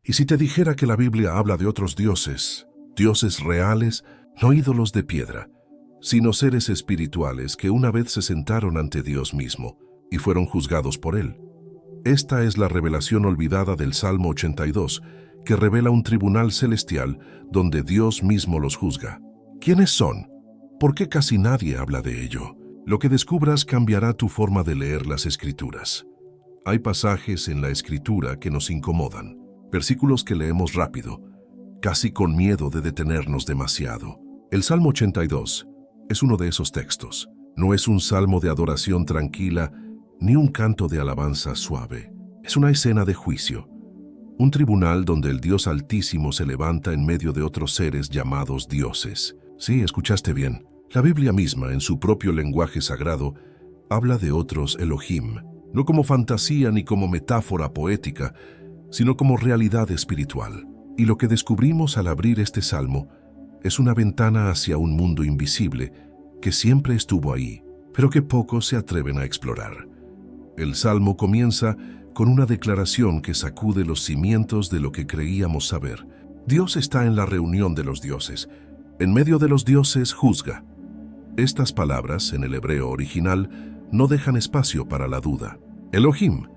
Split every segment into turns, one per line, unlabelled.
¿Y si te dijera que la Biblia habla de otros dioses, dioses reales, no ídolos de piedra, sino seres espirituales que una vez se sentaron ante Dios mismo y fueron juzgados por Él? Esta es la revelación olvidada del Salmo 82, que revela un tribunal celestial donde Dios mismo los juzga. ¿Quiénes son? ¿Por qué casi nadie habla de ello? Lo que descubras cambiará tu forma de leer las Escrituras. Hay pasajes en la Escritura que nos incomodan, versículos que leemos rápido, casi con miedo de detenernos demasiado. El Salmo 82 es uno de esos textos. No es un salmo de adoración tranquila ni un canto de alabanza suave. Es una escena de juicio, un tribunal donde el Dios Altísimo se levanta en medio de otros seres llamados dioses. Sí, escuchaste bien. La Biblia misma, en su propio lenguaje sagrado, habla de otros Elohim, no como fantasía ni como metáfora poética, sino como realidad espiritual. Y lo que descubrimos al abrir este salmo es una ventana hacia un mundo invisible que siempre estuvo ahí, pero que pocos se atreven a explorar. El salmo comienza con una declaración que sacude los cimientos de lo que creíamos saber. Dios está en la reunión de los dioses. En medio de los dioses juzga. Estas palabras, en el hebreo original, no dejan espacio para la duda. Elohim,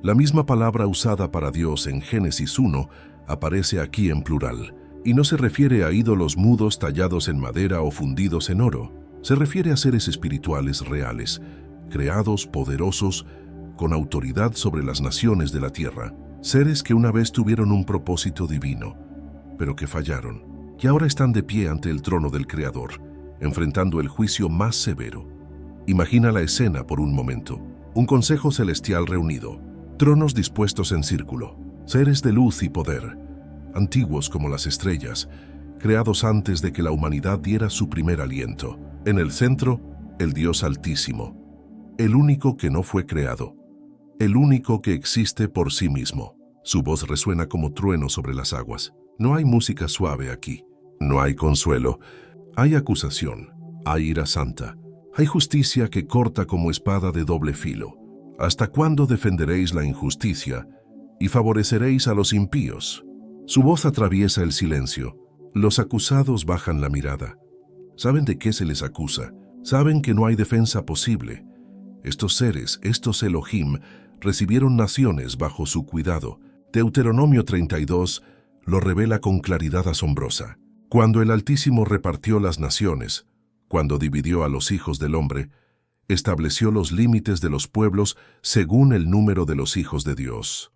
la misma palabra usada para Dios en Génesis 1, aparece aquí en plural, y no se refiere a ídolos mudos tallados en madera o fundidos en oro. Se refiere a seres espirituales reales, creados, poderosos, con autoridad sobre las naciones de la tierra. Seres que una vez tuvieron un propósito divino, pero que fallaron, y ahora están de pie ante el trono del Creador, enfrentando el juicio más severo. Imagina la escena por un momento. Un consejo celestial reunido, tronos dispuestos en círculo, seres de luz y poder, antiguos como las estrellas, creados antes de que la humanidad diera su primer aliento. En el centro, el Dios Altísimo, el único que no fue creado, el único que existe por sí mismo. Su voz resuena como trueno sobre las aguas. No hay música suave aquí, no hay consuelo. Hay acusación, hay ira santa, hay justicia que corta como espada de doble filo. ¿Hasta cuándo defenderéis la injusticia y favoreceréis a los impíos? Su voz atraviesa el silencio. Los acusados bajan la mirada. Saben de qué se les acusa. Saben que no hay defensa posible. Estos seres, estos Elohim, recibieron naciones bajo su cuidado. Deuteronomio 32 lo revela con claridad asombrosa. Cuando el Altísimo repartió las naciones, cuando dividió a los hijos del hombre, estableció los límites de los pueblos según el número de los hijos de Dios.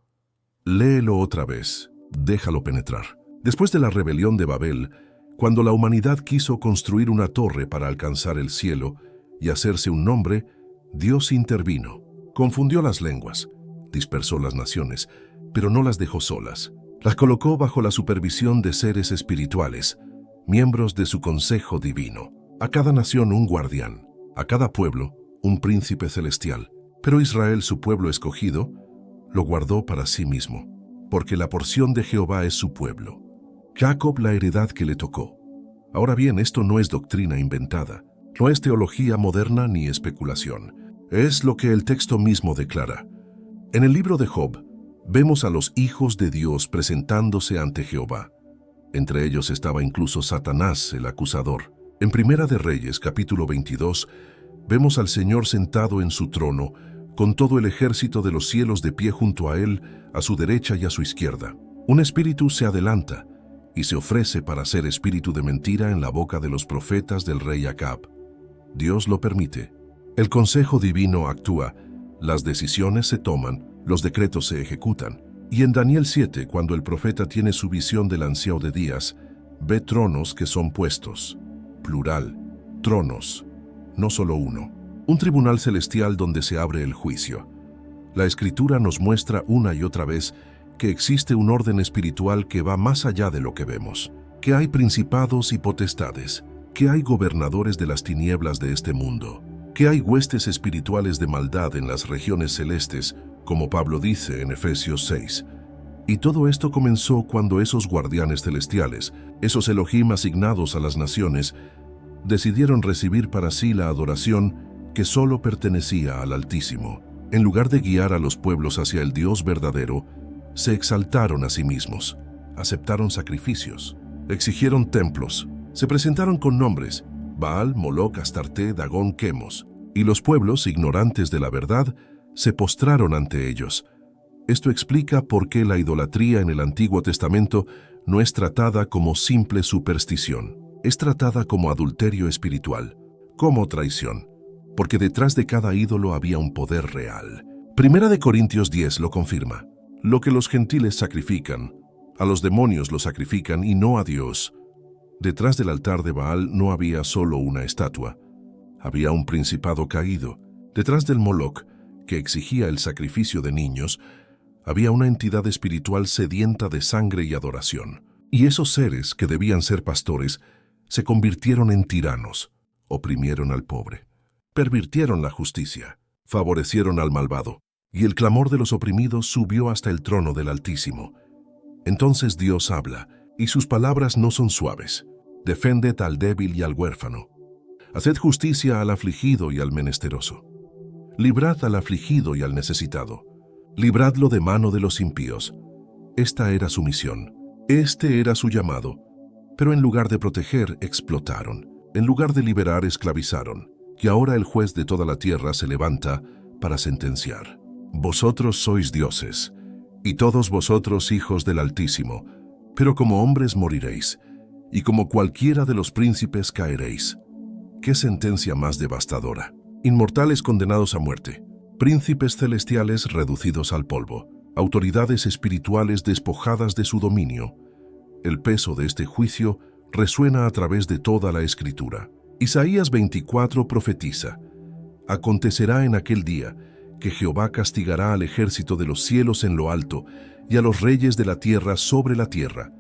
Léelo otra vez, déjalo penetrar. Después de la rebelión de Babel, cuando la humanidad quiso construir una torre para alcanzar el cielo y hacerse un nombre, Dios intervino, confundió las lenguas, dispersó las naciones, pero no las dejó solas. Las colocó bajo la supervisión de seres espirituales, miembros de su consejo divino. A cada nación un guardián, a cada pueblo un príncipe celestial. Pero Israel, su pueblo escogido, lo guardó para sí mismo, porque la porción de Jehová es su pueblo. Jacob la heredad que le tocó. Ahora bien, esto no es doctrina inventada, no es teología moderna ni especulación. Es lo que el texto mismo declara. En el libro de Job, vemos a los hijos de Dios presentándose ante Jehová. Entre ellos estaba incluso Satanás, el acusador. En Primera de Reyes, capítulo 22, vemos al Señor sentado en su trono, con todo el ejército de los cielos de pie junto a él, a su derecha y a su izquierda. Un espíritu se adelanta y se ofrece para ser espíritu de mentira en la boca de los profetas del rey Acab. Dios lo permite. El consejo divino actúa, las decisiones se toman, los decretos se ejecutan. Y en Daniel 7, cuando el profeta tiene su visión del anciano de días, ve tronos que son puestos. Plural, tronos, no solo uno. Un tribunal celestial donde se abre el juicio. La Escritura nos muestra una y otra vez que existe un orden espiritual que va más allá de lo que vemos, que hay principados y potestades, que hay gobernadores de las tinieblas de este mundo, que hay huestes espirituales de maldad en las regiones celestes, como Pablo dice en Efesios 6. Y todo esto comenzó cuando esos guardianes celestiales, esos Elohim asignados a las naciones, decidieron recibir para sí la adoración que solo pertenecía al Altísimo. En lugar de guiar a los pueblos hacia el Dios verdadero, Se exaltaron a sí mismos, aceptaron sacrificios, exigieron templos, se presentaron con nombres: Baal, Moloc, Astarte, Dagón, Quemos, y los pueblos, ignorantes de la verdad, se postraron ante ellos. Esto explica por qué la idolatría en el Antiguo Testamento no es tratada como simple superstición, es tratada como adulterio espiritual, como traición, porque detrás de cada ídolo había un poder real. Primera de Corintios 10 lo confirma. Lo que los gentiles sacrifican, a los demonios lo sacrifican y no a Dios. Detrás del altar de Baal no había solo una estatua, había un principado caído. Detrás del Moloc, que exigía el sacrificio de niños, había una entidad espiritual sedienta de sangre y adoración. Y esos seres, que debían ser pastores, se convirtieron en tiranos, oprimieron al pobre, pervirtieron la justicia, favorecieron al malvado, y el clamor de los oprimidos subió hasta el trono del Altísimo. Entonces Dios habla, y sus palabras no son suaves. Defended al débil y al huérfano. Haced justicia al afligido y al menesteroso. Librad al afligido y al necesitado. Libradlo de mano de los impíos. Esta era su misión. Este era su llamado. Pero en lugar de proteger, explotaron. En lugar de liberar, esclavizaron. Y ahora el juez de toda la tierra se levanta para sentenciar. Vosotros sois dioses, y todos vosotros hijos del Altísimo, pero como hombres moriréis, y como cualquiera de los príncipes caeréis. ¿Qué sentencia más devastadora? Inmortales condenados a muerte, príncipes celestiales reducidos al polvo, autoridades espirituales despojadas de su dominio. El peso de este juicio resuena a través de toda la Escritura. Isaías 24 profetiza: acontecerá en aquel día que Jehová castigará al ejército de los cielos en lo alto y a los reyes de la tierra sobre la tierra.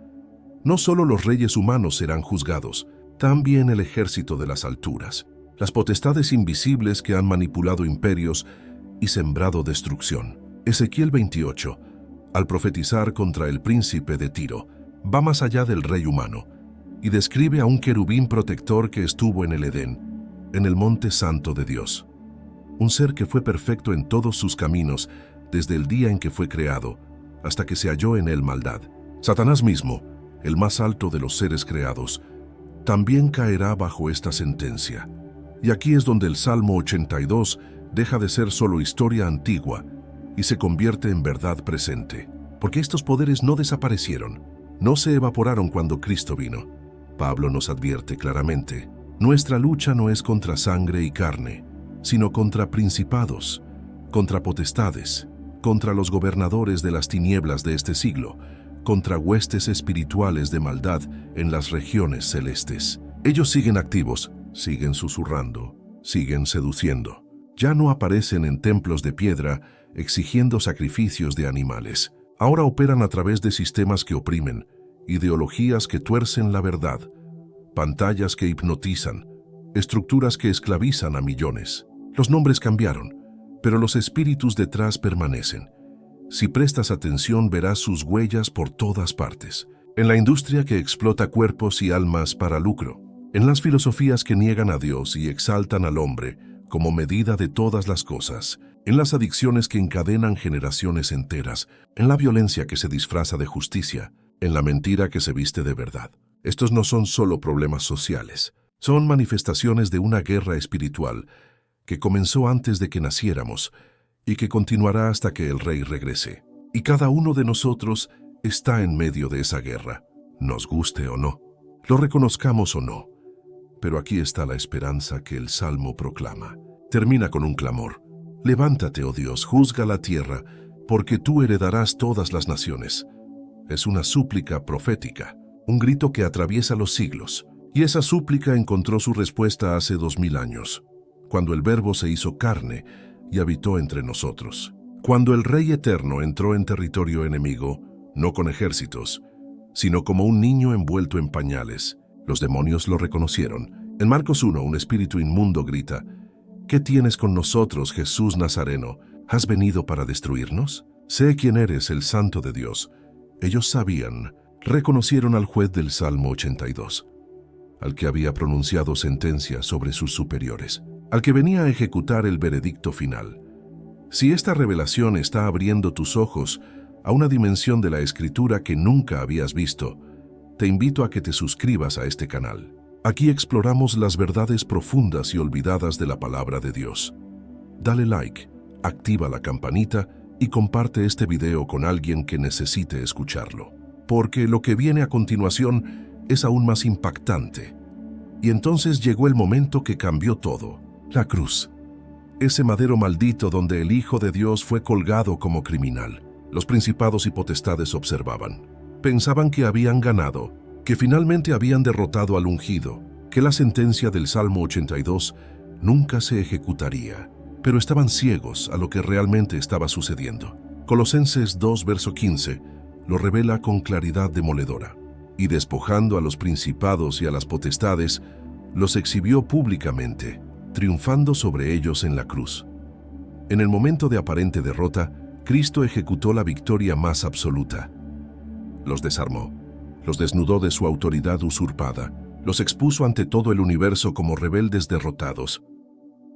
No solo los reyes humanos serán juzgados, también el ejército de las alturas, las potestades invisibles que han manipulado imperios y sembrado destrucción. Ezequiel 28, al profetizar contra el príncipe de Tiro, va más allá del rey humano y describe a un querubín protector que estuvo en el Edén, en el monte santo de Dios. Un ser que fue perfecto en todos sus caminos desde el día en que fue creado hasta que se halló en él maldad. Satanás mismo, el más alto de los seres creados, también caerá bajo esta sentencia. Y aquí es donde el Salmo 82 deja de ser solo historia antigua y se convierte en verdad presente. Porque estos poderes no desaparecieron, no se evaporaron cuando Cristo vino. Pablo nos advierte claramente: nuestra lucha no es contra sangre y carne, sino contra principados, contra potestades, contra los gobernadores de las tinieblas de este siglo, contra huestes espirituales de maldad en las regiones celestes. Ellos siguen activos, siguen susurrando, siguen seduciendo. Ya no aparecen en templos de piedra exigiendo sacrificios de animales. Ahora operan a través de sistemas que oprimen, ideologías que tuercen la verdad, pantallas que hipnotizan, estructuras que esclavizan a millones. Los nombres cambiaron, pero los espíritus detrás permanecen. Si prestas atención, verás sus huellas por todas partes. En la industria que explota cuerpos y almas para lucro, en las filosofías que niegan a Dios y exaltan al hombre como medida de todas las cosas, en las adicciones que encadenan generaciones enteras, en la violencia que se disfraza de justicia, en la mentira que se viste de verdad. Estos no son solo problemas sociales, son manifestaciones de una guerra espiritual que comenzó antes de que naciéramos y que continuará hasta que el Rey regrese. Y cada uno de nosotros está en medio de esa guerra, nos guste o no, lo reconozcamos o no. Pero aquí está la esperanza que el Salmo proclama. Termina con un clamor: levántate, oh Dios, juzga la tierra, porque tú heredarás todas las naciones. Es una súplica profética, un grito que atraviesa los siglos. Y esa súplica encontró su respuesta hace 2000 años, cuando el Verbo se hizo carne y habitó entre nosotros. Cuando el Rey Eterno entró en territorio enemigo, no con ejércitos, sino como un niño envuelto en pañales, los demonios lo reconocieron. En Marcos 1, un espíritu inmundo grita: ¿qué tienes con nosotros, Jesús Nazareno? ¿Has venido para destruirnos? Sé quién eres, el Santo de Dios. Ellos sabían, reconocieron al juez del Salmo 82, al que había pronunciado sentencia sobre sus superiores, al que venía a ejecutar el veredicto final. Si esta revelación está abriendo tus ojos a una dimensión de la Escritura que nunca habías visto, te invito a que te suscribas a este canal. Aquí exploramos las verdades profundas y olvidadas de la palabra de Dios. Dale like, activa la campanita y comparte este video con alguien que necesite escucharlo. Porque lo que viene a continuación es aún más impactante. Y entonces llegó el momento que cambió todo: la cruz. Ese madero maldito donde el Hijo de Dios fue colgado como criminal. Los principados y potestades observaban. Pensaban que habían ganado, que finalmente habían derrotado al ungido, que la sentencia del Salmo 82 nunca se ejecutaría. Pero estaban ciegos a lo que realmente estaba sucediendo. Colosenses 2, verso 15, lo revela con claridad demoledora. Y despojando a los principados y a las potestades, los exhibió públicamente, triunfando sobre ellos en la cruz. En el momento de aparente derrota, Cristo ejecutó la victoria más absoluta. Los desarmó, los desnudó de su autoridad usurpada, los expuso ante todo el universo como rebeldes derrotados.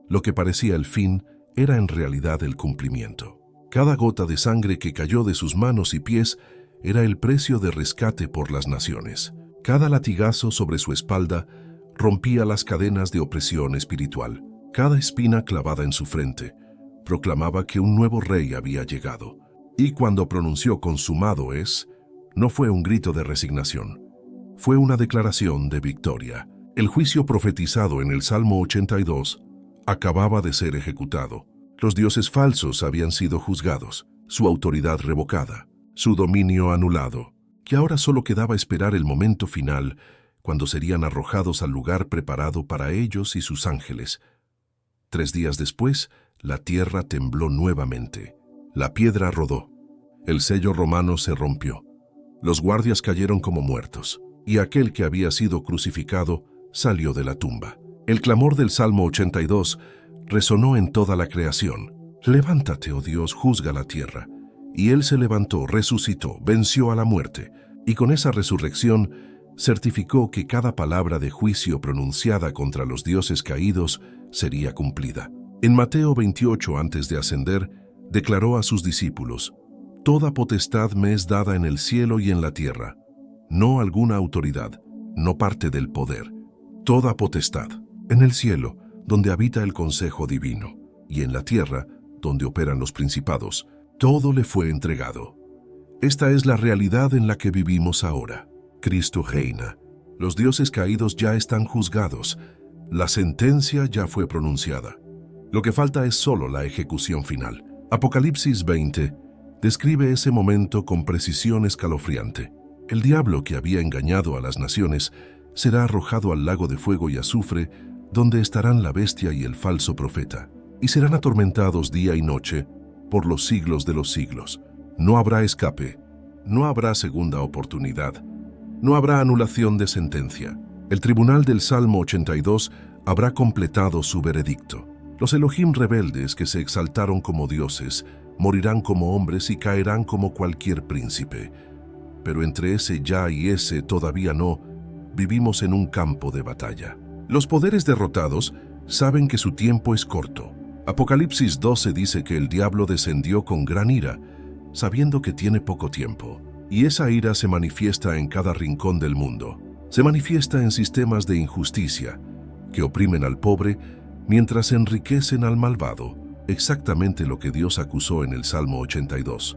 Lo que parecía el fin era en realidad el cumplimiento. Cada gota de sangre que cayó de sus manos y pies era el precio de rescate por las naciones. Cada latigazo sobre su espalda rompía las cadenas de opresión espiritual. Cada espina clavada en su frente proclamaba que un nuevo rey había llegado. Y cuando pronunció consumado es, no fue un grito de resignación. Fue una declaración de victoria. El juicio profetizado en el Salmo 82 acababa de ser ejecutado. Los dioses falsos habían sido juzgados, su autoridad revocada, su dominio anulado, que ahora solo quedaba esperar el momento final, cuando serían arrojados al lugar preparado para ellos y sus ángeles. 3 días después, la tierra tembló nuevamente. La piedra rodó. El sello romano se rompió. Los guardias cayeron como muertos, y aquel que había sido crucificado salió de la tumba. El clamor del Salmo 82 resonó en toda la creación. Levántate, oh Dios, juzga la tierra. Y él se levantó, resucitó, venció a la muerte, y con esa resurrección certificó que cada palabra de juicio pronunciada contra los dioses caídos sería cumplida. En Mateo 28, antes de ascender, declaró a sus discípulos: «Toda potestad me es dada en el cielo y en la tierra, no alguna autoridad, no parte del poder. Toda potestad, en el cielo, donde habita el consejo divino, y en la tierra, donde operan los principados, todo le fue entregado». Esta es la realidad en la que vivimos ahora. Cristo reina. Los dioses caídos ya están juzgados. La sentencia ya fue pronunciada. Lo que falta es solo la ejecución final. Apocalipsis 20 describe ese momento con precisión escalofriante. El diablo que había engañado a las naciones será arrojado al lago de fuego y azufre, donde estarán la bestia y el falso profeta, y serán atormentados día y noche por los siglos de los siglos. No habrá escape, no habrá segunda oportunidad, no habrá anulación de sentencia. El tribunal del Salmo 82 habrá completado su veredicto. Los Elohim rebeldes que se exaltaron como dioses morirán como hombres y caerán como cualquier príncipe. Pero entre ese ya y ese todavía no, vivimos en un campo de batalla. Los poderes derrotados saben que su tiempo es corto. Apocalipsis 12 dice que el diablo descendió con gran ira, sabiendo que tiene poco tiempo. Y esa ira se manifiesta en cada rincón del mundo. Se manifiesta en sistemas de injusticia, que oprimen al pobre mientras enriquecen al malvado, exactamente lo que Dios acusó en el Salmo 82.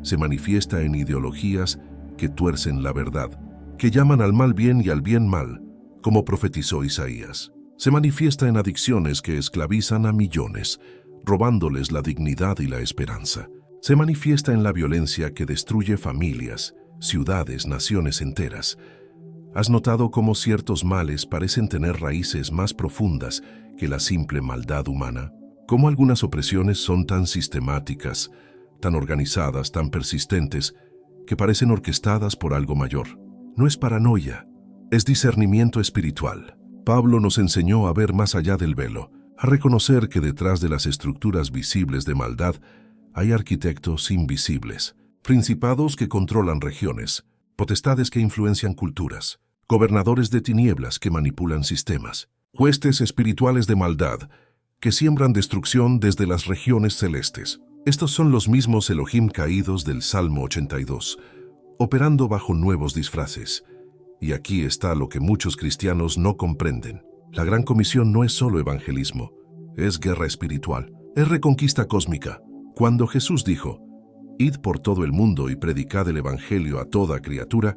Se manifiesta en ideologías que tuercen la verdad, que llaman al mal bien y al bien mal, como profetizó Isaías. Se manifiesta en adicciones que esclavizan a millones, robándoles la dignidad y la esperanza. Se manifiesta en la violencia que destruye familias, ciudades, naciones enteras. ¿Has notado cómo ciertos males parecen tener raíces más profundas que la simple maldad humana? ¿Cómo algunas opresiones son tan sistemáticas, tan organizadas, tan persistentes, que parecen orquestadas por algo mayor? No es paranoia, es discernimiento espiritual. Pablo nos enseñó a ver más allá del velo, a reconocer que detrás de las estructuras visibles de maldad hay arquitectos invisibles, principados que controlan regiones, potestades que influencian culturas, gobernadores de tinieblas que manipulan sistemas, huestes espirituales de maldad que siembran destrucción desde las regiones celestes. Estos son los mismos Elohim caídos del Salmo 82, operando bajo nuevos disfraces. Y aquí está lo que muchos cristianos no comprenden. La Gran Comisión no es solo evangelismo, es guerra espiritual, es reconquista cósmica. Cuando Jesús dijo, «Id por todo el mundo y predicad el Evangelio a toda criatura»,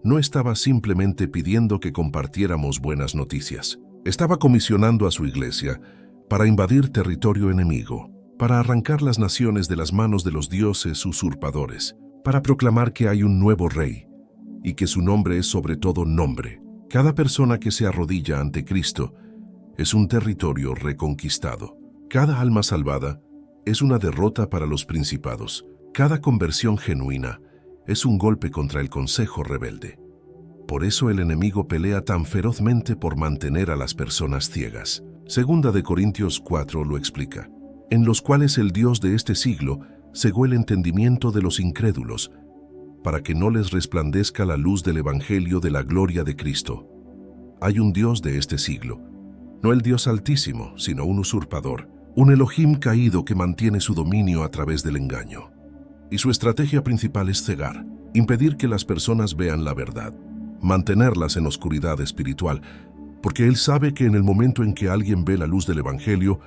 no estaba simplemente pidiendo que compartiéramos buenas noticias. Estaba comisionando a su iglesia para invadir territorio enemigo, para arrancar las naciones de las manos de los dioses usurpadores, para proclamar que hay un nuevo rey y que su nombre es sobre todo nombre. Cada persona que se arrodilla ante Cristo es un territorio reconquistado. Cada alma salvada es una derrota para los principados. Cada conversión genuina es un golpe contra el consejo rebelde. Por eso el enemigo pelea tan ferozmente por mantener a las personas ciegas. Segunda de Corintios 4 lo explica, en los cuales el Dios de este siglo cegó el entendimiento de los incrédulos, para que no les resplandezca la luz del Evangelio de la gloria de Cristo. Hay un Dios de este siglo, no el Dios Altísimo, sino un usurpador, un Elohim caído que mantiene su dominio a través del engaño. Y su estrategia principal es cegar, impedir que las personas vean la verdad, mantenerlas en oscuridad espiritual, porque él sabe que en el momento en que alguien ve la luz del Evangelio,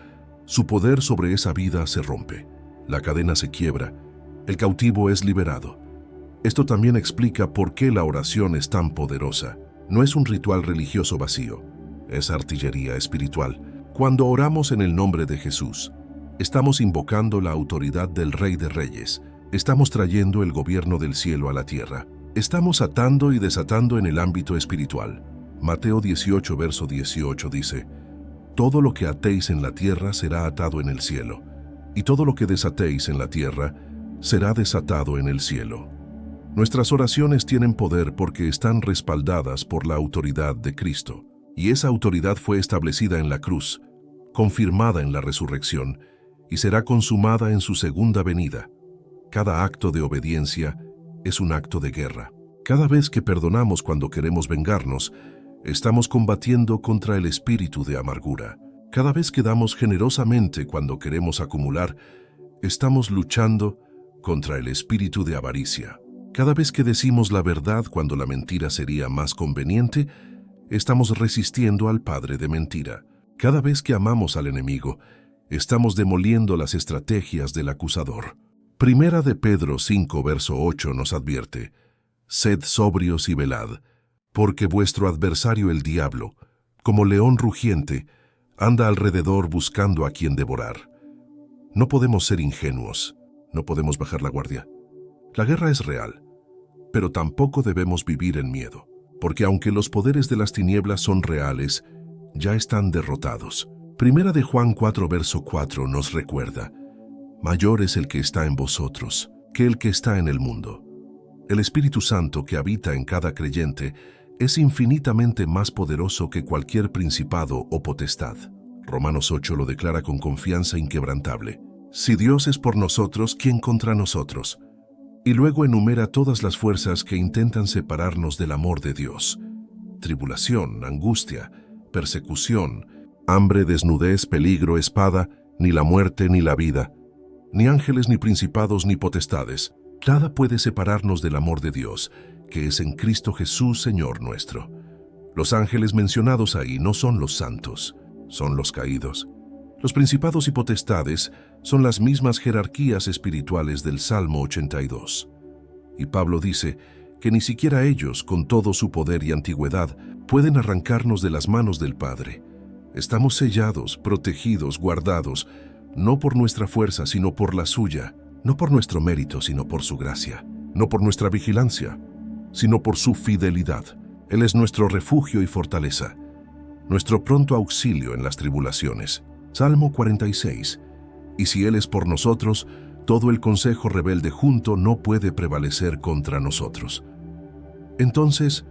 su poder sobre esa vida se rompe, la cadena se quiebra, el cautivo es liberado. Esto también explica por qué la oración es tan poderosa. No es un ritual religioso vacío, es artillería espiritual. Cuando oramos en el nombre de Jesús, estamos invocando la autoridad del Rey de Reyes, estamos trayendo el gobierno del cielo a la tierra, estamos atando y desatando en el ámbito espiritual. Mateo 18, verso 18 dice, «Todo lo que atéis en la tierra será atado en el cielo, y todo lo que desatéis en la tierra será desatado en el cielo». Nuestras oraciones tienen poder porque están respaldadas por la autoridad de Cristo, y esa autoridad fue establecida en la cruz, confirmada en la resurrección, y será consumada en su segunda venida. Cada acto de obediencia es un acto de guerra. Cada vez que perdonamos cuando queremos vengarnos, estamos combatiendo contra el espíritu de amargura. Cada vez que damos generosamente cuando queremos acumular, estamos luchando contra el espíritu de avaricia. Cada vez que decimos la verdad cuando la mentira sería más conveniente, estamos resistiendo al padre de mentira. Cada vez que amamos al enemigo, estamos demoliendo las estrategias del acusador. Primera de Pedro 5, verso 8 nos advierte, «Sed sobrios y velad, porque vuestro adversario el diablo, como león rugiente, anda alrededor buscando a quien devorar». No podemos ser ingenuos, no podemos bajar la guardia. La guerra es real, pero tampoco debemos vivir en miedo, porque aunque los poderes de las tinieblas son reales, ya están derrotados. Primera de Juan 4, verso 4 nos recuerda, «Mayor es el que está en vosotros que el que está en el mundo». El Espíritu Santo que habita en cada creyente es infinitamente más poderoso que cualquier principado o potestad. Romanos 8 lo declara con confianza inquebrantable. Si Dios es por nosotros, ¿quién contra nosotros? Y luego enumera todas las fuerzas que intentan separarnos del amor de Dios. Tribulación, angustia, persecución, hambre, desnudez, peligro, espada, ni la muerte ni la vida, ni ángeles, ni principados, ni potestades. Nada puede separarnos del amor de Dios, que es en Cristo Jesús, Señor nuestro. Los ángeles mencionados ahí no son los santos, son los caídos. Los principados y potestades son las mismas jerarquías espirituales del Salmo 82. Y Pablo dice que ni siquiera ellos, con todo su poder y antigüedad, pueden arrancarnos de las manos del Padre. Estamos sellados, protegidos, guardados, no por nuestra fuerza, sino por la suya, no por nuestro mérito, sino por su gracia, no por nuestra vigilancia, sino por su fidelidad. Él es nuestro refugio y fortaleza, nuestro pronto auxilio en las tribulaciones. Salmo 46. Y si Él es por nosotros, todo el consejo rebelde junto no puede prevalecer contra nosotros. Entonces,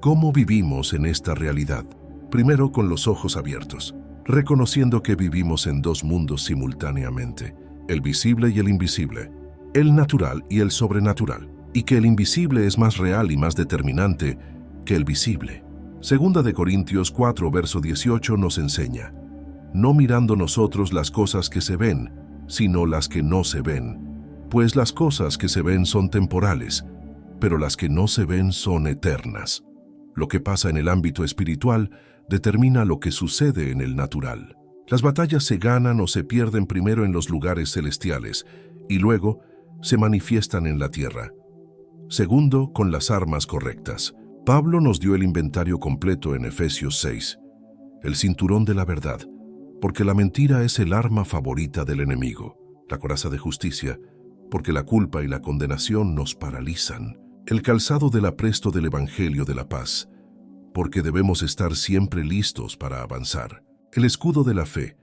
¿cómo vivimos en esta realidad? Primero, con los ojos abiertos, reconociendo que vivimos en dos mundos simultáneamente, el visible y el invisible, el natural y el sobrenatural, y que el invisible es más real y más determinante que el visible. Segunda de Corintios 4, verso 18 nos enseña, no mirando nosotros las cosas que se ven, sino las que no se ven. Pues las cosas que se ven son temporales, pero las que no se ven son eternas. Lo que pasa en el ámbito espiritual determina lo que sucede en el natural. Las batallas se ganan o se pierden primero en los lugares celestiales y luego se manifiestan en la tierra. Segundo, con las armas correctas. Pablo nos dio el inventario completo en Efesios 6. El cinturón de la verdad, porque la mentira es el arma favorita del enemigo. La coraza de justicia, porque la culpa y la condenación nos paralizan. El calzado del apresto del Evangelio de la paz, porque debemos estar siempre listos para avanzar. El escudo de la fe,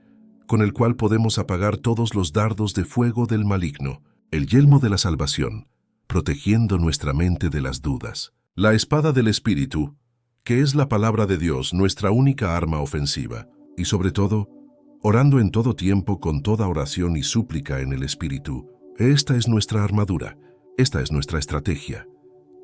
con el cual podemos apagar todos los dardos de fuego del maligno. El yelmo de la salvación, protegiendo nuestra mente de las dudas. La espada del Espíritu, que es la palabra de Dios, nuestra única arma ofensiva. Y sobre todo, orando en todo tiempo con toda oración y súplica en el Espíritu. Esta es nuestra armadura, esta es nuestra estrategia.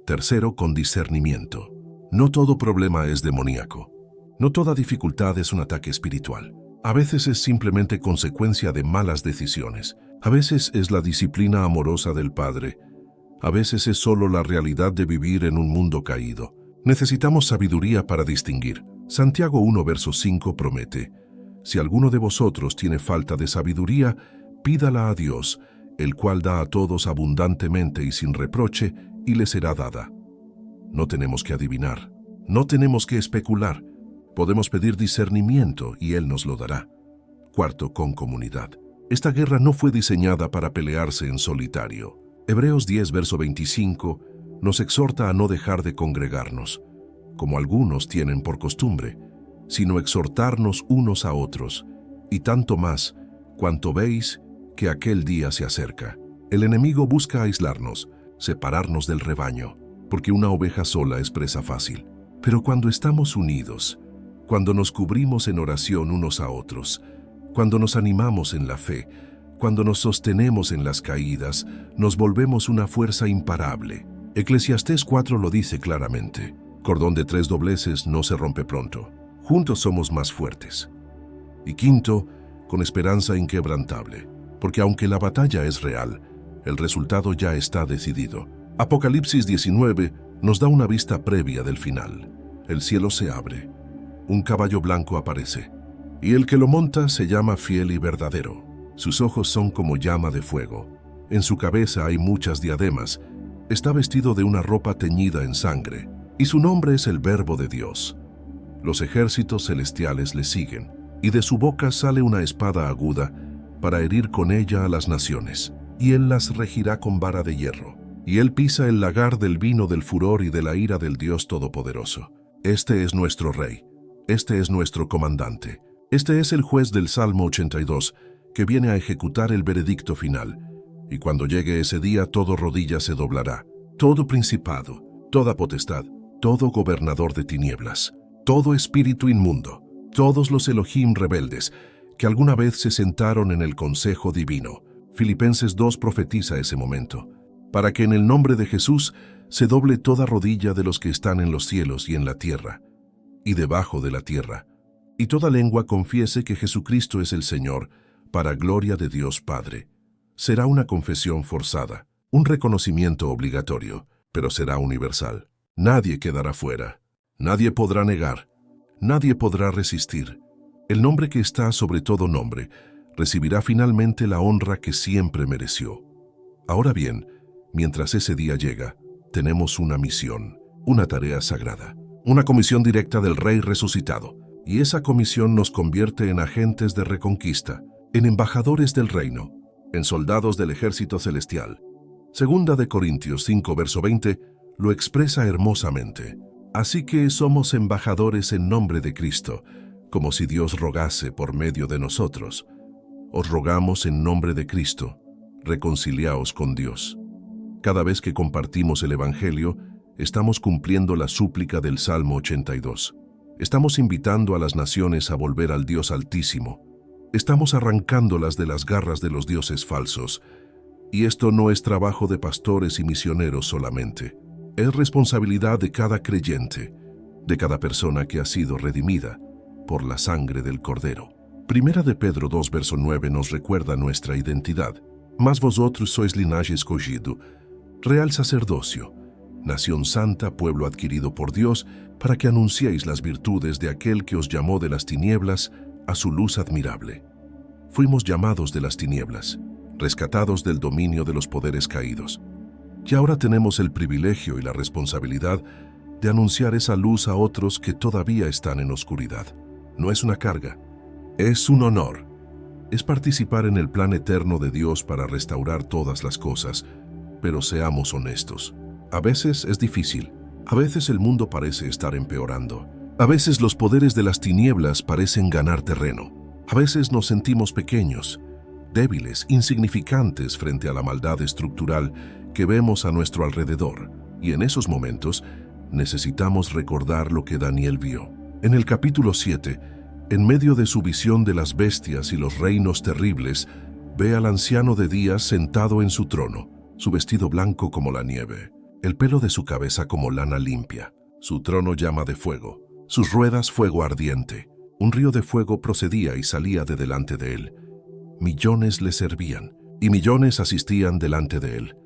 Tercero, con discernimiento. No todo problema es demoníaco. No toda dificultad es un ataque espiritual. A veces es simplemente consecuencia de malas decisiones. A veces es la disciplina amorosa del Padre. A veces es solo la realidad de vivir en un mundo caído. Necesitamos sabiduría para distinguir. Santiago 1, verso 5 promete: si alguno de vosotros tiene falta de sabiduría, pídala a Dios, el cual da a todos abundantemente y sin reproche, y le será dada. No tenemos que adivinar, no tenemos que especular. Podemos pedir discernimiento y Él nos lo dará. Cuarto, con comunidad. Esta guerra no fue diseñada para pelearse en solitario. Hebreos 10, verso 25, nos exhorta a no dejar de congregarnos, como algunos tienen por costumbre, sino exhortarnos unos a otros, y tanto más, cuanto veis que aquel día se acerca. El enemigo busca aislarnos, separarnos del rebaño, porque una oveja sola es presa fácil. Pero cuando estamos unidos, cuando nos cubrimos en oración unos a otros, cuando nos animamos en la fe, cuando nos sostenemos en las caídas, nos volvemos una fuerza imparable. Eclesiastés 4 lo dice claramente: cordón de 3 dobleces no se rompe pronto. Juntos somos más fuertes. Y quinto, con esperanza inquebrantable, porque aunque la batalla es real, el resultado ya está decidido. Apocalipsis 19 nos da una vista previa del final. El cielo se abre, un caballo blanco aparece, y el que lo monta se llama Fiel y Verdadero. Sus ojos son como llama de fuego. En su cabeza hay muchas diademas. Está vestido de una ropa teñida en sangre, y su nombre es el Verbo de Dios. Los ejércitos celestiales le siguen, y de su boca sale una espada aguda para herir con ella a las naciones, y él las regirá con vara de hierro. Y él pisa el lagar del vino del furor y de la ira del Dios Todopoderoso. Este es nuestro Rey, este es nuestro comandante, este es el juez del Salmo 82, que viene a ejecutar el veredicto final, y cuando llegue ese día toda rodilla se doblará, todo principado, toda potestad, todo gobernador de tinieblas, todo espíritu inmundo, todos los Elohim rebeldes, que alguna vez se sentaron en el consejo divino. Filipenses 2 profetiza ese momento, para que en el nombre de Jesús se doble toda rodilla de los que están en los cielos y en la tierra, y debajo de la tierra, y toda lengua confiese que Jesucristo es el Señor, para gloria de Dios Padre. Será una confesión forzada, un reconocimiento obligatorio, pero será universal. Nadie quedará fuera, nadie podrá negar, nadie podrá resistir. El nombre que está sobre todo nombre recibirá finalmente la honra que siempre mereció. Ahora bien, mientras ese día llega, tenemos una misión, una tarea sagrada, una comisión directa del Rey resucitado, y esa comisión nos convierte en agentes de reconquista, en embajadores del reino, en soldados del ejército celestial. Segunda de Corintios 5, verso 20, lo expresa hermosamente. Así que somos embajadores en nombre de Cristo, como si Dios rogase por medio de nosotros. Os rogamos en nombre de Cristo, reconciliaos con Dios. Cada vez que compartimos el Evangelio, estamos cumpliendo la súplica del Salmo 82. Estamos invitando a las naciones a volver al Dios Altísimo. Estamos arrancándolas de las garras de los dioses falsos. Y esto no es trabajo de pastores y misioneros solamente. Es responsabilidad de cada creyente, de cada persona que ha sido redimida por la sangre del Cordero. Primera de Pedro 2, verso 9 nos recuerda nuestra identidad. Mas vosotros sois linaje escogido, real sacerdocio, nación santa, pueblo adquirido por Dios, para que anunciéis las virtudes de aquel que os llamó de las tinieblas a su luz admirable. Fuimos llamados de las tinieblas, rescatados del dominio de los poderes caídos. Y ahora tenemos el privilegio y la responsabilidad de anunciar esa luz a otros que todavía están en oscuridad. No es una carga, es un honor. Es participar en el plan eterno de Dios para restaurar todas las cosas, pero seamos honestos. A veces es difícil, a veces el mundo parece estar empeorando, a veces los poderes de las tinieblas parecen ganar terreno, a veces nos sentimos pequeños, débiles, insignificantes frente a la maldad estructural que vemos a nuestro alrededor, y en esos momentos necesitamos recordar lo que Daniel vio. En el capítulo 7, en medio de su visión de las bestias y los reinos terribles, ve al anciano de días sentado en su trono, su vestido blanco como la nieve, el pelo de su cabeza como lana limpia, su trono llama de fuego, sus ruedas fuego ardiente. Un río de fuego procedía y salía de delante de él. Millones le servían, y millones asistían delante de él.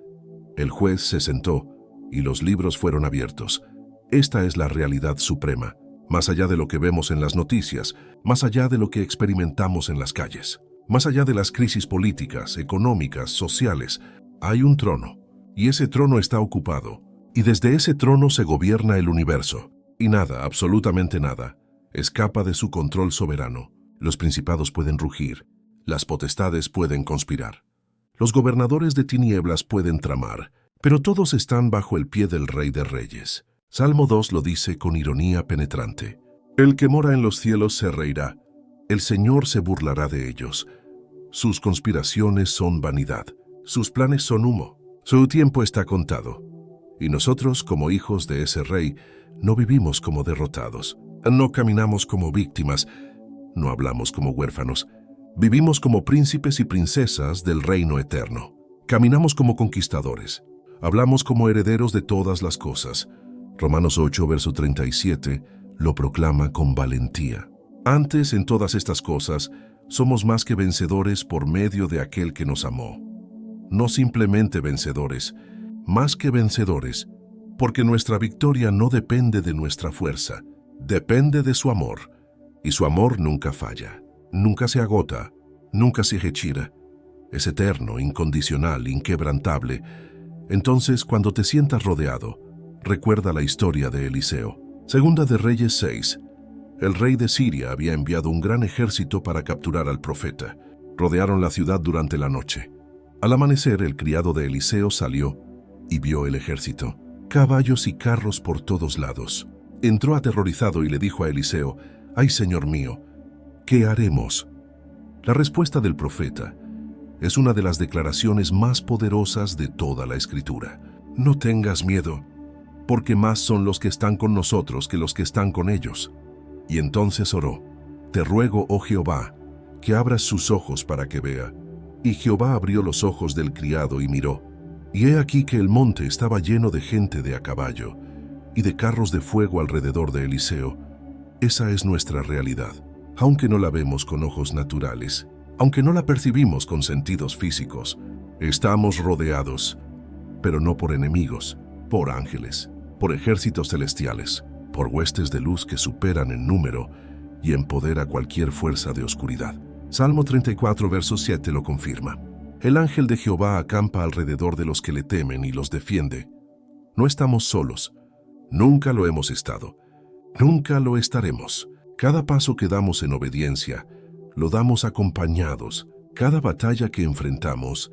El juez se sentó, y los libros fueron abiertos. Esta es la realidad suprema, más allá de lo que vemos en las noticias, más allá de lo que experimentamos en las calles, más allá de las crisis políticas, económicas, sociales. Hay un trono, y ese trono está ocupado, y desde ese trono se gobierna el universo, y nada, absolutamente nada, escapa de su control soberano. Los principados pueden rugir, las potestades pueden conspirar, los gobernadores de tinieblas pueden tramar, pero todos están bajo el pie del Rey de Reyes. Salmo 2 lo dice con ironía penetrante. El que mora en los cielos se reirá, el Señor se burlará de ellos. Sus conspiraciones son vanidad, sus planes son humo, su tiempo está contado. Y nosotros, como hijos de ese Rey, no vivimos como derrotados, no caminamos como víctimas, no hablamos como huérfanos, vivimos como príncipes y princesas del reino eterno. Caminamos como conquistadores, hablamos como herederos de todas las cosas. Romanos 8, verso 37, lo proclama con valentía. Antes, en todas estas cosas, somos más que vencedores por medio de aquel que nos amó. No simplemente vencedores, más que vencedores, porque nuestra victoria no depende de nuestra fuerza, depende de su amor, y su amor nunca falla, nunca se agota, nunca se retira. Es eterno, incondicional, inquebrantable. Entonces, cuando te sientas rodeado, recuerda la historia de Eliseo. Segunda de Reyes 6. El rey de Siria había enviado un gran ejército para capturar al profeta. Rodearon la ciudad durante la noche. Al amanecer, el criado de Eliseo salió y vio el ejército, caballos y carros por todos lados. Entró aterrorizado y le dijo a Eliseo: «¡Ay, señor mío! ¿Qué haremos?». La respuesta del profeta es una de las declaraciones más poderosas de toda la Escritura. No tengas miedo, porque más son los que están con nosotros que los que están con ellos. Y entonces oró: «Te ruego, oh Jehová, que abras sus ojos para que vea». Y Jehová abrió los ojos del criado y miró, y he aquí que el monte estaba lleno de gente de a caballo y de carros de fuego alrededor de Eliseo. Esa es nuestra realidad, aunque no la vemos con ojos naturales, aunque no la percibimos con sentidos físicos. Estamos rodeados, pero no por enemigos, por ángeles, por ejércitos celestiales, por huestes de luz que superan en número y en poder a cualquier fuerza de oscuridad. Salmo 34, verso 7 lo confirma. El ángel de Jehová acampa alrededor de los que le temen y los defiende. No estamos solos. Nunca lo hemos estado. Nunca lo estaremos. Cada paso que damos en obediencia, lo damos acompañados. Cada batalla que enfrentamos,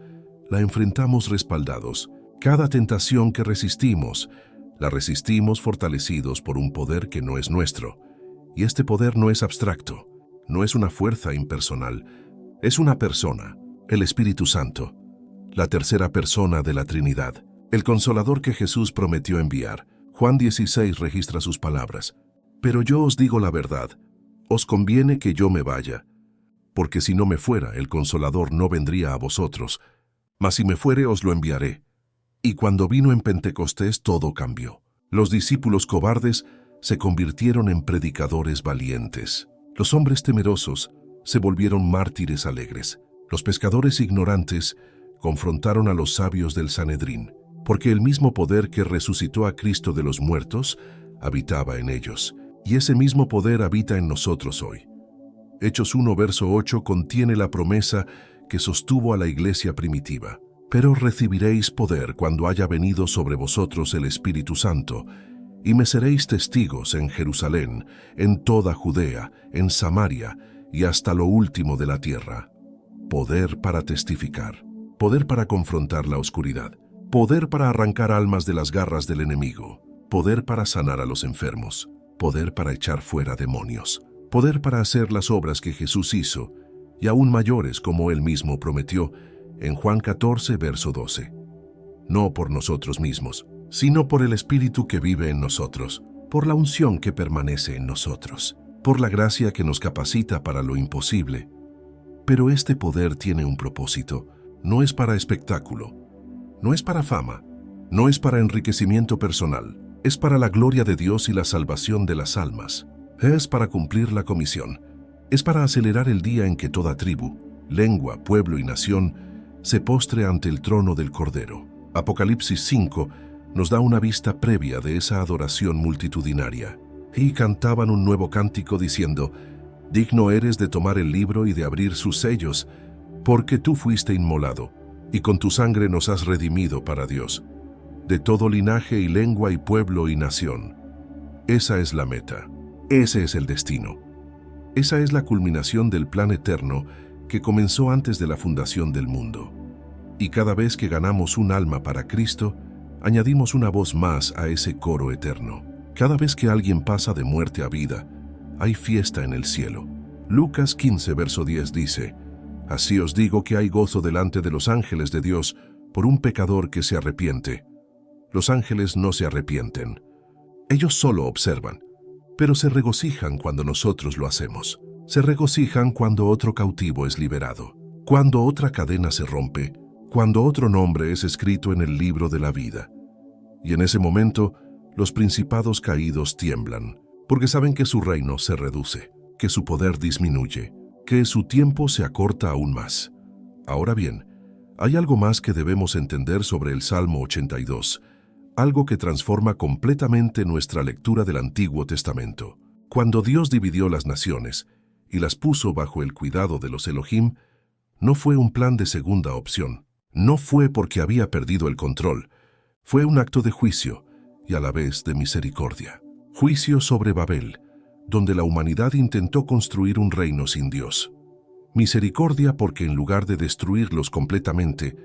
la enfrentamos respaldados. Cada tentación que resistimos, la resistimos fortalecidos por un poder que no es nuestro. Y este poder no es abstracto, no es una fuerza impersonal, es una persona, el Espíritu Santo, la tercera persona de la Trinidad, el Consolador que Jesús prometió enviar. Juan 16 registra sus palabras: «Pero yo os digo la verdad, os conviene que yo me vaya, porque si no me fuera, el Consolador no vendría a vosotros, mas si me fuere os lo enviaré». Y cuando vino en Pentecostés todo cambió. Los discípulos cobardes se convirtieron en predicadores valientes. Los hombres temerosos se volvieron mártires alegres. Los pescadores ignorantes confrontaron a los sabios del Sanedrín, porque el mismo poder que resucitó a Cristo de los muertos habitaba en ellos, y ese mismo poder habita en nosotros hoy. Hechos 1, verso 8 contiene la promesa que sostuvo a la iglesia primitiva. Pero recibiréis poder cuando haya venido sobre vosotros el Espíritu Santo, y me seréis testigos en Jerusalén, en toda Judea, en Samaria y hasta lo último de la tierra. Poder para testificar, poder para confrontar la oscuridad, poder para arrancar almas de las garras del enemigo, poder para sanar a los enfermos, poder para echar fuera demonios, poder para hacer las obras que Jesús hizo, y aún mayores como él mismo prometió en Juan 14, verso 12. No por nosotros mismos, sino por el Espíritu que vive en nosotros, por la unción que permanece en nosotros, por la gracia que nos capacita para lo imposible. Pero este poder tiene un propósito. No es para espectáculo, no es para fama, no es para enriquecimiento personal, es para la gloria de Dios y la salvación de las almas. Es para cumplir la comisión, es para acelerar el día en que toda tribu, lengua, pueblo y nación se postre ante el trono del Cordero. Apocalipsis 5 nos da una vista previa de esa adoración multitudinaria. Y cantaban un nuevo cántico diciendo: digno eres de tomar el libro y de abrir sus sellos, porque tú fuiste inmolado, y con tu sangre nos has redimido para Dios, de todo linaje y lengua y pueblo y nación. Esa es la meta, ese es el destino. Esa es la culminación del plan eterno que comenzó antes de la fundación del mundo. Y cada vez que ganamos un alma para Cristo, añadimos una voz más a ese coro eterno. Cada vez que alguien pasa de muerte a vida, hay fiesta en el cielo. Lucas 15, verso 10 dice: así os digo que hay gozo delante de los ángeles de Dios por un pecador que se arrepiente. Los ángeles no se arrepienten. Ellos solo observan, pero se regocijan cuando nosotros lo hacemos. Se regocijan cuando otro cautivo es liberado, cuando otra cadena se rompe, cuando otro nombre es escrito en el libro de la vida. Y en ese momento, los principados caídos tiemblan, porque saben que su reino se reduce, que su poder disminuye, que su tiempo se acorta aún más. Ahora bien, hay algo más que debemos entender sobre el Salmo 82, algo que transforma completamente nuestra lectura del Antiguo Testamento. Cuando Dios dividió las naciones y las puso bajo el cuidado de los Elohim, no fue un plan de segunda opción, no fue porque había perdido el control, fue un acto de juicio y a la vez de misericordia. Juicio sobre Babel, donde la humanidad intentó construir un reino sin Dios. Misericordia porque en lugar de destruirlos completamente,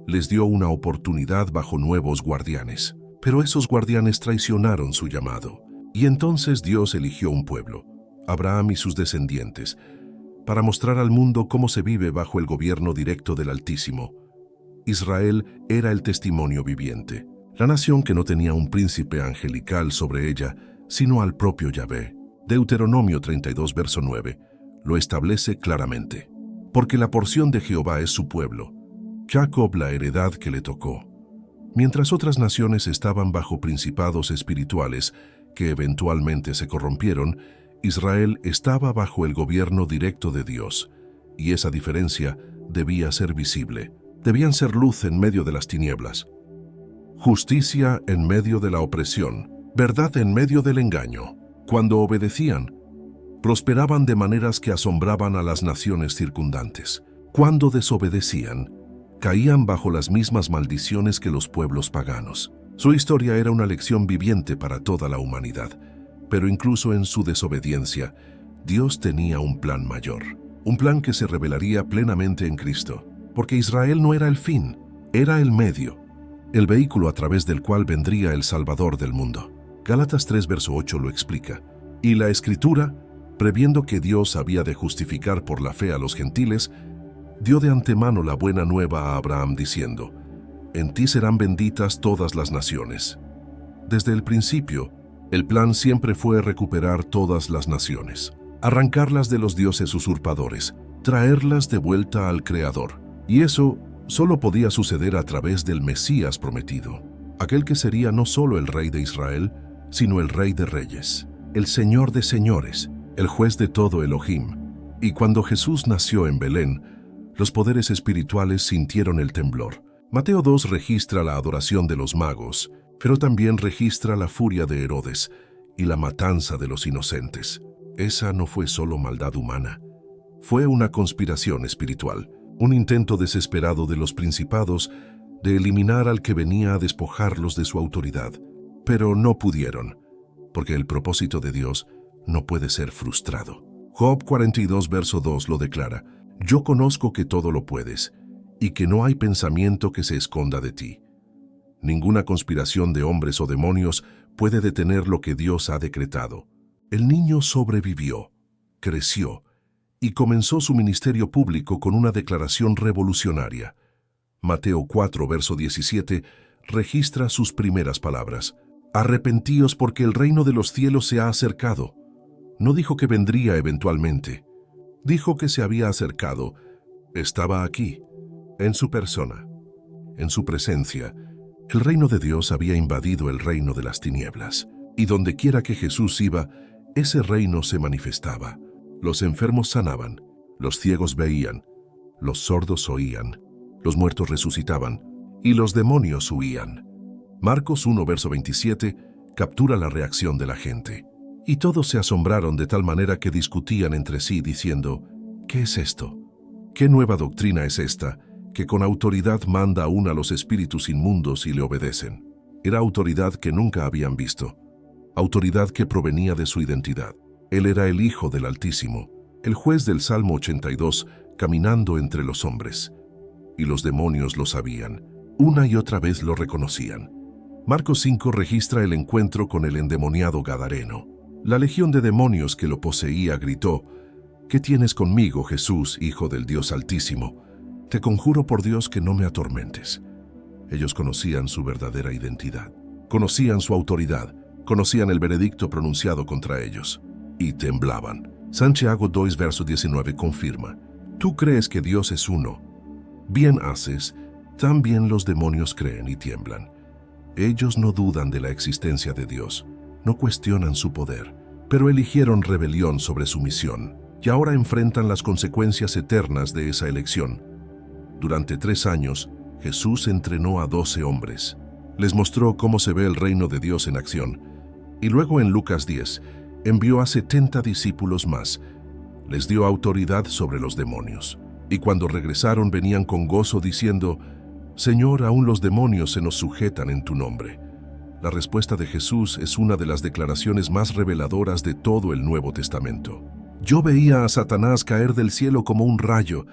les dio una oportunidad bajo nuevos guardianes. Pero esos guardianes traicionaron su llamado, y entonces Dios eligió un pueblo, Abraham y sus descendientes, para mostrar al mundo cómo se vive bajo el gobierno directo del Altísimo. Israel era el testimonio viviente, la nación que no tenía un príncipe angelical sobre ella, sino al propio Yahvé. Deuteronomio 32, verso 9, lo establece claramente. Porque la porción de Jehová es su pueblo, Jacob la heredad que le tocó. Mientras otras naciones estaban bajo principados espirituales que eventualmente se corrompieron, Israel estaba bajo el gobierno directo de Dios, y esa diferencia debía ser visible. Debían ser luz en medio de las tinieblas, justicia en medio de la opresión, verdad en medio del engaño. Cuando obedecían, prosperaban de maneras que asombraban a las naciones circundantes. Cuando desobedecían, caían bajo las mismas maldiciones que los pueblos paganos. Su historia era una lección viviente para toda la humanidad, pero incluso en su desobediencia, Dios tenía un plan mayor, un plan que se revelaría plenamente en Cristo, porque Israel no era el fin, era el medio, el vehículo a través del cual vendría el Salvador del mundo. Gálatas 3, verso 8 lo explica. Y la Escritura, previendo que Dios había de justificar por la fe a los gentiles, dio de antemano la buena nueva a Abraham diciendo: en ti serán benditas todas las naciones. Desde el principio, el plan siempre fue recuperar todas las naciones, arrancarlas de los dioses usurpadores, traerlas de vuelta al Creador. Y eso solo podía suceder a través del Mesías prometido, aquel que sería no solo el Rey de Israel, sino el Rey de Reyes, el Señor de Señores, el Juez de todo Elohim, Y cuando Jesús nació en Belén, los poderes espirituales sintieron el temblor. Mateo 2 registra la adoración de los magos, pero también registra la furia de Herodes y la matanza de los inocentes. Esa no fue solo maldad humana, fue una conspiración espiritual, un intento desesperado de los principados de eliminar al que venía a despojarlos de su autoridad. Pero no pudieron, porque el propósito de Dios no puede ser frustrado. Job 42, verso 2 lo declara: Yo conozco que todo lo puedes, y que no hay pensamiento que se esconda de ti. Ninguna conspiración de hombres o demonios puede detener lo que Dios ha decretado. El niño sobrevivió, creció, y comenzó su ministerio público con una declaración revolucionaria. Mateo 4, verso 17, registra sus primeras palabras: Arrepentíos porque el reino de los cielos se ha acercado. No dijo que vendría eventualmente. Dijo que se había acercado. Estaba aquí, en su persona, en su presencia. El reino de Dios había invadido el reino de las tinieblas, y donde quiera que Jesús iba, ese reino se manifestaba. Los enfermos sanaban, los ciegos veían, los sordos oían, los muertos resucitaban, y los demonios huían. Marcos 1, verso 27, captura la reacción de la gente. Y todos se asombraron de tal manera que discutían entre sí, diciendo: ¿Qué es esto? ¿Qué nueva doctrina es esta, que con autoridad manda aún a los espíritus inmundos y le obedecen? Era autoridad que nunca habían visto, autoridad que provenía de su identidad. Él era el Hijo del Altísimo, el juez del Salmo 82, caminando entre los hombres. Y los demonios lo sabían, una y otra vez lo reconocían. Marcos 5 registra el encuentro con el endemoniado Gadareno. La legión de demonios que lo poseía gritó: ¿Qué tienes conmigo, Jesús, Hijo del Dios Altísimo? Te conjuro por Dios que no me atormentes. Ellos conocían su verdadera identidad, conocían su autoridad, conocían el veredicto pronunciado contra ellos, y temblaban. Santiago 2, verso 19 confirma: Tú crees que Dios es uno. Bien haces, también los demonios creen y tiemblan. Ellos no dudan de la existencia de Dios, no cuestionan su poder, pero eligieron rebelión sobre su misión, y ahora enfrentan las consecuencias eternas de esa elección. Durante 3 años, Jesús entrenó a 12 hombres. Les mostró cómo se ve el reino de Dios en acción, y luego en Lucas 10, envió a 70 discípulos más. Les dio autoridad sobre los demonios, y cuando regresaron venían con gozo diciendo: Señor, aún los demonios se nos sujetan en tu nombre. La respuesta de Jesús es una de las declaraciones más reveladoras de todo el Nuevo Testamento. Yo veía a Satanás caer del cielo como un rayo.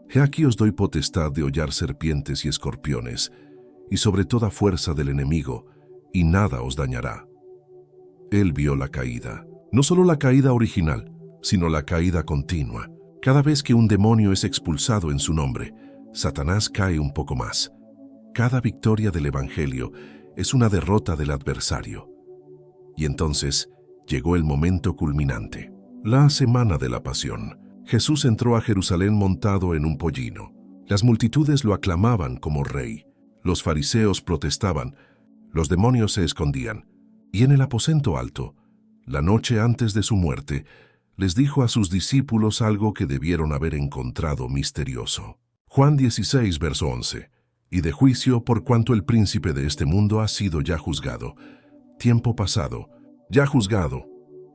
He aquí os doy potestad de hollar serpientes y escorpiones, y sobre toda fuerza del enemigo, y nada os dañará. Él vio la caída, no solo la caída original, sino la caída continua. Cada vez que un demonio es expulsado en su nombre, Satanás cae un poco más. Cada victoria del Evangelio es una derrota del adversario. Y entonces llegó el momento culminante. La semana de la Pasión. Jesús entró a Jerusalén montado en un pollino. Las multitudes lo aclamaban como rey. Los fariseos protestaban. Los demonios se escondían. Y en el aposento alto, la noche antes de su muerte, les dijo a sus discípulos algo que debieron haber encontrado misterioso. Juan 16, verso 11. Y de juicio por cuanto el príncipe de este mundo ha sido ya juzgado. Tiempo pasado, ya juzgado,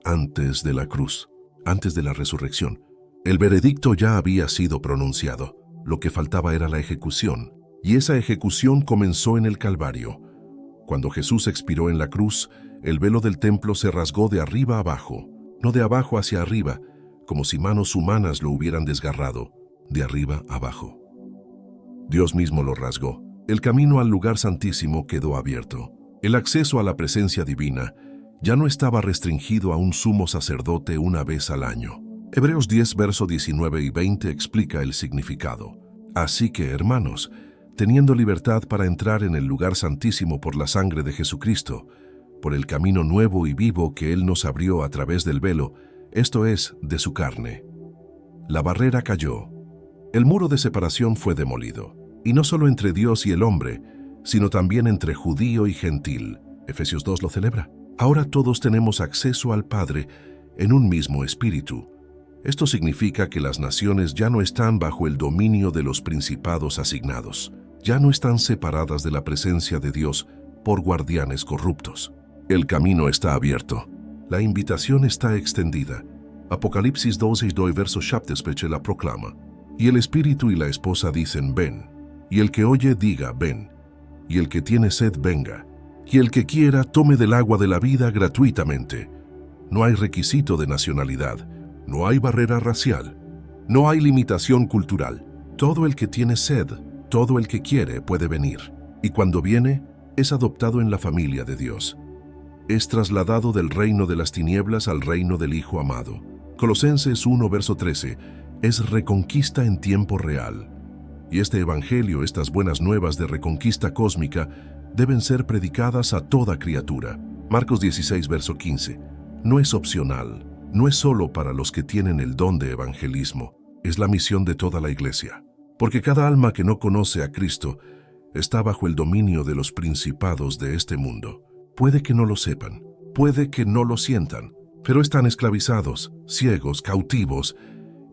antes de la cruz, antes de la resurrección. El veredicto ya había sido pronunciado. Lo que faltaba era la ejecución. Y esa ejecución comenzó en el Calvario. Cuando Jesús expiró en la cruz, el velo del templo se rasgó de arriba abajo, no de abajo hacia arriba, como si manos humanas lo hubieran desgarrado, de arriba abajo. Dios mismo lo rasgó. El camino al lugar santísimo quedó abierto. El acceso a la presencia divina ya no estaba restringido a un sumo sacerdote una vez al año. Hebreos 10, verso 19 y 20 explica el significado. Así que, hermanos, teniendo libertad para entrar en el lugar santísimo por la sangre de Jesucristo, por el camino nuevo y vivo que Él nos abrió a través del velo, esto es, de su carne. La barrera cayó. El muro de separación fue demolido. Y no solo entre Dios y el hombre, sino también entre judío y gentil. Efesios 2 lo celebra. Ahora todos tenemos acceso al Padre en un mismo espíritu. Esto significa que las naciones ya no están bajo el dominio de los principados asignados, ya no están separadas de la presencia de Dios por guardianes corruptos. El camino está abierto, la invitación está extendida. Apocalipsis 12:2 verso 17 la proclama. Y el espíritu y la esposa dicen, ven. Y el que oye diga, ven. Y el que tiene sed venga. Y el que quiera tome del agua de la vida gratuitamente. No hay requisito de nacionalidad, no hay barrera racial, no hay limitación cultural. Todo el que tiene sed, todo el que quiere puede venir. Y cuando viene, es adoptado en la familia de Dios. Es trasladado del reino de las tinieblas al reino del Hijo amado. Colosenses 1 verso 13 es reconquista en tiempo real. Y este evangelio, estas buenas nuevas de reconquista cósmica, deben ser predicadas a toda criatura. Marcos 16 verso 15. No es opcional, no es solo para los que tienen el don de evangelismo, es la misión de toda la iglesia. Porque cada alma que no conoce a Cristo está bajo el dominio de los principados de este mundo. Puede que no lo sepan, puede que no lo sientan, pero están esclavizados, ciegos, cautivos,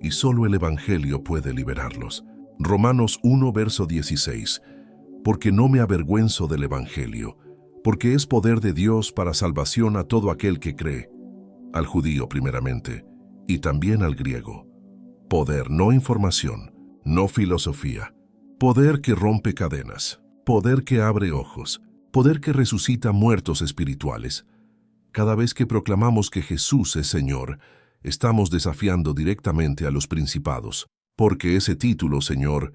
y solo el Evangelio puede liberarlos. Romanos 1, verso 16. Porque no me avergüenzo del Evangelio, porque es poder de Dios para salvación a todo aquel que cree, al judío primeramente, y también al griego. Poder, no información, no filosofía. Poder que rompe cadenas, poder que abre ojos, poder que resucita muertos espirituales. Cada vez que proclamamos que Jesús es Señor, estamos desafiando directamente a los principados, porque ese título, Señor,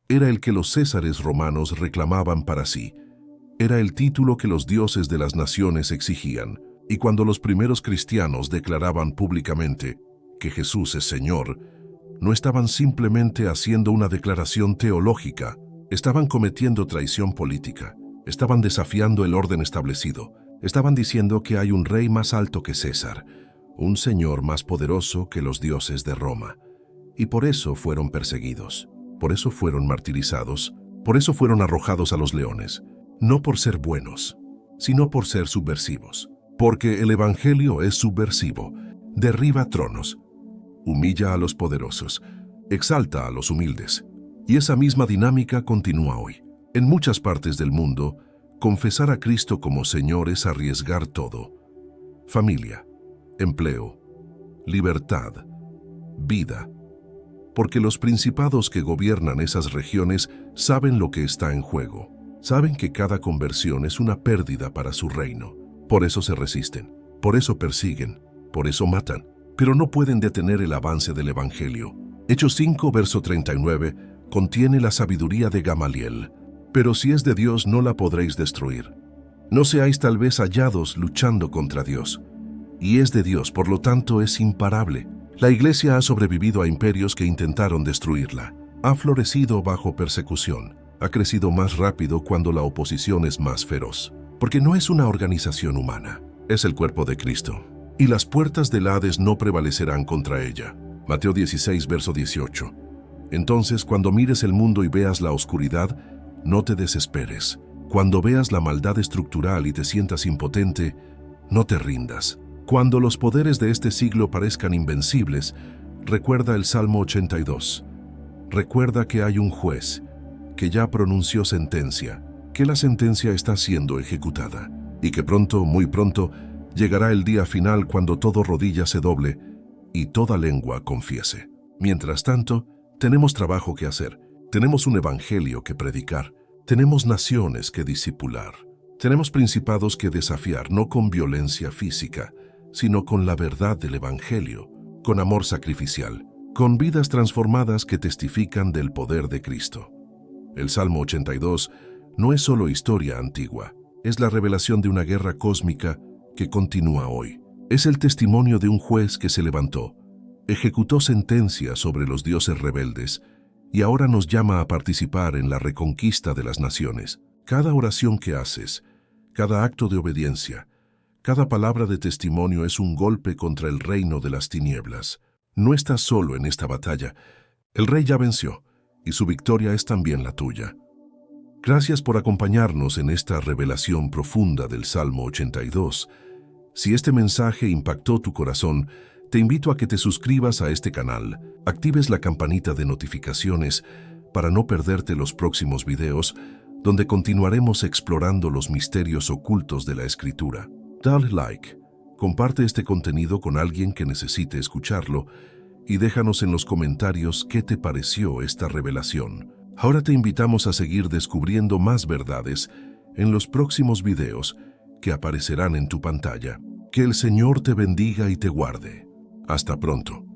era el que los césares romanos reclamaban para sí. Era el título que los dioses de las naciones exigían, y cuando los primeros cristianos declaraban públicamente que Jesús es Señor, no estaban simplemente haciendo una declaración teológica, estaban cometiendo traición política, estaban desafiando el orden establecido, estaban diciendo que hay un rey más alto que César, un señor más poderoso que los dioses de Roma. Y por eso fueron perseguidos, por eso fueron martirizados, por eso fueron arrojados a los leones, no por ser buenos, sino por ser subversivos. Porque el Evangelio es subversivo, derriba tronos, humilla a los poderosos, exalta a los humildes. Y esa misma dinámica continúa hoy. En muchas partes del mundo, confesar a Cristo como Señor es arriesgar todo. Familia, empleo, libertad, vida. Porque los principados que gobiernan esas regiones saben lo que está en juego. Saben que cada conversión es una pérdida para su reino. Por eso se resisten, por eso persiguen, por eso matan. Pero no pueden detener el avance del Evangelio. Hechos 5, verso 39, contiene la sabiduría de Gamaliel. Pero si es de Dios, no la podréis destruir. No seáis tal vez hallados luchando contra Dios. Y es de Dios, por lo tanto es imparable. La Iglesia ha sobrevivido a imperios que intentaron destruirla. Ha florecido bajo persecución. Ha crecido más rápido cuando la oposición es más feroz. Porque no es una organización humana, es el cuerpo de Cristo. Y las puertas del Hades no prevalecerán contra ella. Mateo 16, verso 18. Entonces, cuando mires el mundo y veas la oscuridad, no te desesperes. Cuando veas la maldad estructural y te sientas impotente, no te rindas. Cuando los poderes de este siglo parezcan invencibles, recuerda el Salmo 82. Recuerda que hay un juez, que ya pronunció sentencia, que la sentencia está siendo ejecutada, y que pronto, muy pronto, llegará el día final cuando todo rodilla se doble y toda lengua confiese. Mientras tanto, tenemos trabajo que hacer, tenemos un evangelio que predicar, tenemos naciones que discipular, tenemos principados que desafiar, no con violencia física, sino con la verdad del evangelio, con amor sacrificial, con vidas transformadas que testifican del poder de Cristo. El Salmo 82 no es solo historia antigua, es la revelación de una guerra cósmica que continúa hoy. Es el testimonio de un juez que se levantó, ejecutó sentencia sobre los dioses rebeldes y ahora nos llama a participar en la reconquista de las naciones. Cada oración que haces, cada acto de obediencia, cada palabra de testimonio es un golpe contra el reino de las tinieblas. No estás solo en esta batalla. El Rey ya venció y su victoria es también la tuya. Gracias por acompañarnos en esta revelación profunda del Salmo 82. Si este mensaje impactó tu corazón, Te invito a que te suscribas a este canal, actives la campanita de notificaciones para no perderte los próximos videos donde continuaremos explorando los misterios ocultos de la Escritura. Dale like, comparte este contenido con alguien que necesite escucharlo y déjanos en los comentarios qué te pareció esta revelación. Ahora te invitamos a seguir descubriendo más verdades en los próximos videos que aparecerán en tu pantalla. Que el Señor te bendiga y te guarde. Hasta pronto.